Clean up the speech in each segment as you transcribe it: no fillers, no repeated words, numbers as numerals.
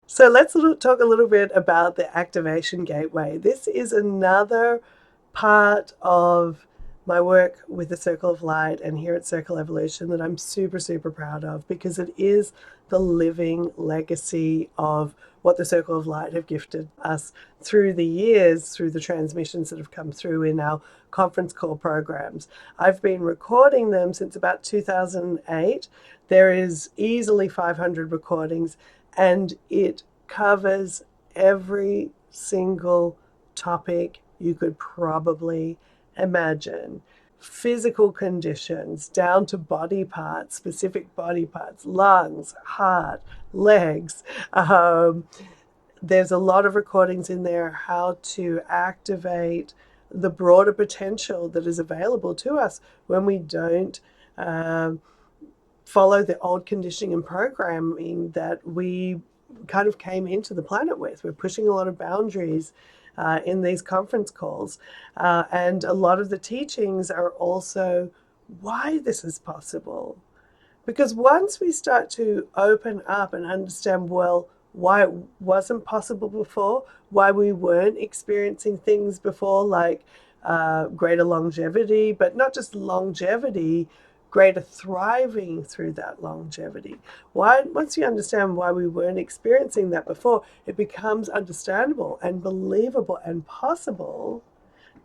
So let's talk a little bit about the activation gateway. This is another part of my work with the Circle of Light and here at Circle Evolution that I'm super, super proud of, because it is the living legacy of what the Circle of Light have gifted us through the years, through the transmissions that have come through in our conference call programs. I've been recording them since about 2008. There is easily 500 recordings, and it covers every single topic you could probably imagine. Physical conditions down to body parts, specific body parts, lungs, heart, legs. There's a lot of recordings in there how to activate the broader potential that is available to us when we don't follow the old conditioning and programming that we kind of came into the planet with. We're pushing a lot of boundaries in these conference calls. And a lot of the teachings are also why this is possible. Because once we start to open up and understand, well, why it wasn't possible before, why we weren't experiencing things before, like greater longevity, but not just longevity, greater thriving through that longevity. Once you understand why we weren't experiencing that before, it becomes understandable and believable and possible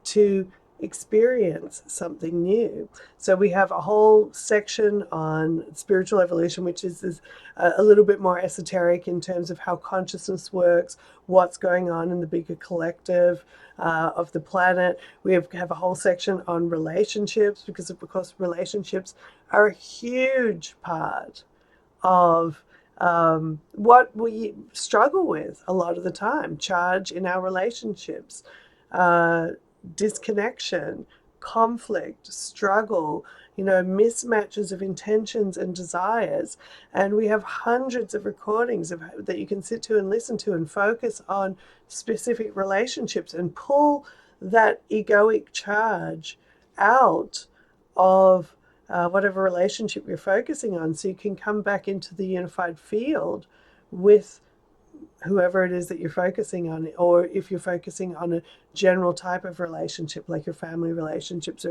to experience something new. So we have a whole section on spiritual evolution, which is a little bit more esoteric in terms of how consciousness works, what's going on in the bigger collective of the planet. We have a whole section on relationships, because of course relationships are a huge part of what we struggle with a lot of the time. Charge in our relationships, disconnection, conflict, struggle, mismatches of intentions and desires. And we have hundreds of recordings that you can sit to and listen to and focus on specific relationships and pull that egoic charge out of whatever relationship you're focusing on, so you can come back into the unified field with whoever it is that you're focusing on. Or if you're focusing on a general type of relationship, like your family relationships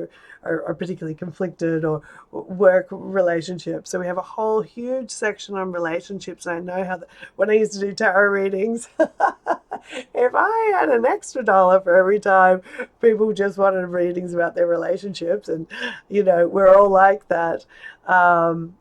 are particularly conflicted, or work relationships. So we have a whole huge section on relationships. And I know how when I used to do tarot readings, if I had an extra dollar for every time people just wanted readings about their relationships, and we're all like that.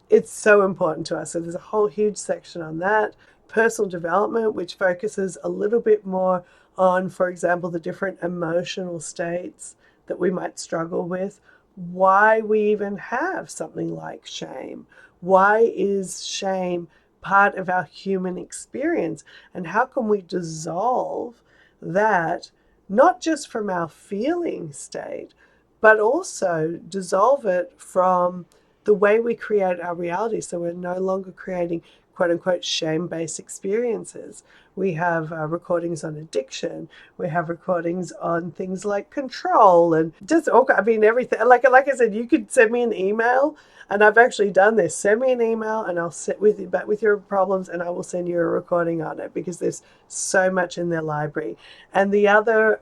It's so important to us. So there's a whole huge section on that. Personal development, which focuses a little bit more on, for example, the different emotional states that we might struggle with, why we even have something like shame. Why is shame part of our human experience? And how can we dissolve that, not just from our feeling state, but also dissolve it from the way we create our reality, so we're no longer creating quote unquote shame-based experiences. We have recordings on addiction. We have recordings on things like control and just everything. Like I said, you could send me an email, and I've actually done this. Send me an email, and I'll sit with you back with your problems, and I will send you a recording on it, because there's so much in their library. And the other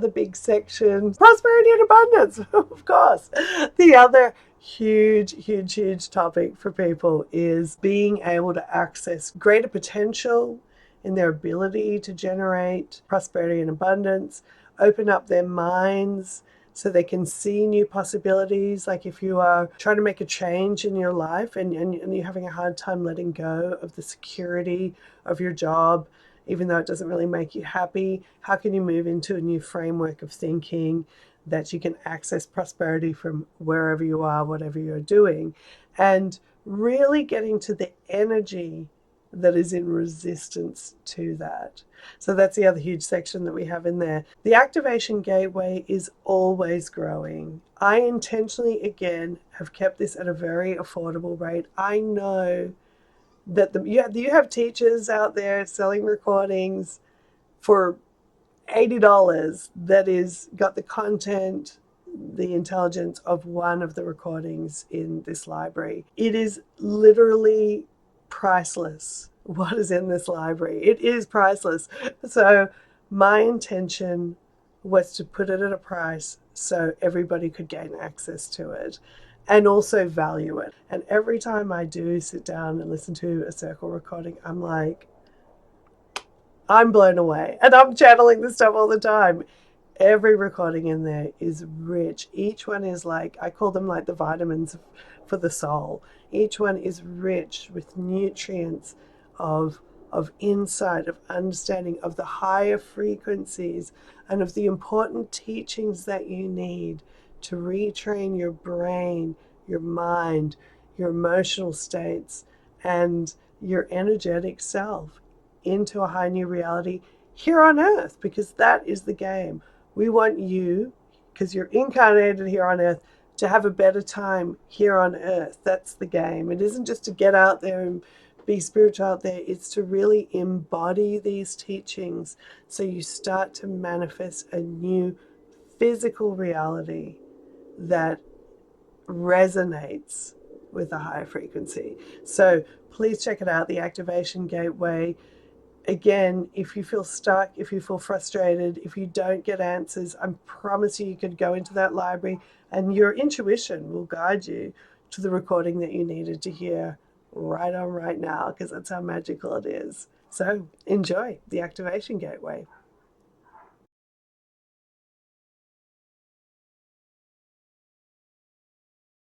big section, prosperity and abundance, of course. The other huge topic for people is being able to access greater potential in their ability to generate prosperity and abundance, open up their minds so they can see new possibilities. Like if you are trying to make a change in your life, and you're having a hard time letting go of the security of your job, even though it doesn't really make you happy, how can you move into a new framework of thinking that you can access prosperity from wherever you are, whatever you're doing, and really getting to the energy that is in resistance to that. So that's the other huge section that we have in there. The activation gateway is always growing. I intentionally, again, have kept this at a very affordable rate. I know that you have teachers out there selling recordings for $80 that is got the content, the intelligence of one of the recordings in this library. It is literally priceless what is in this library. It is priceless. So my intention was to put it at a price so everybody could gain access to it and also value it. And every time I do sit down and listen to a circle recording, I'm like, I'm blown away. And I'm channeling this stuff all the time. Every recording in there is rich. Each one is like, I call them like the vitamins for the soul. Each one is rich with nutrients of insight, of understanding, of the higher frequencies, and of the important teachings that you need to retrain your brain, your mind, your emotional states, and your energetic self into a high new reality here on earth, because that is the game. We want you, because you're incarnated here on earth, to have a better time here on earth. That's the game. It isn't just to get out there and be spiritual out there, it's to really embody these teachings so you start to manifest a new physical reality that resonates with a higher frequency. So please check it out, the Activation Gateway. Again, if you feel stuck, if you feel frustrated, if you don't get answers, I promise you could go into that library and your intuition will guide you to the recording that you needed to hear right on right now, because that's how magical it is. So enjoy the Activation Gateway.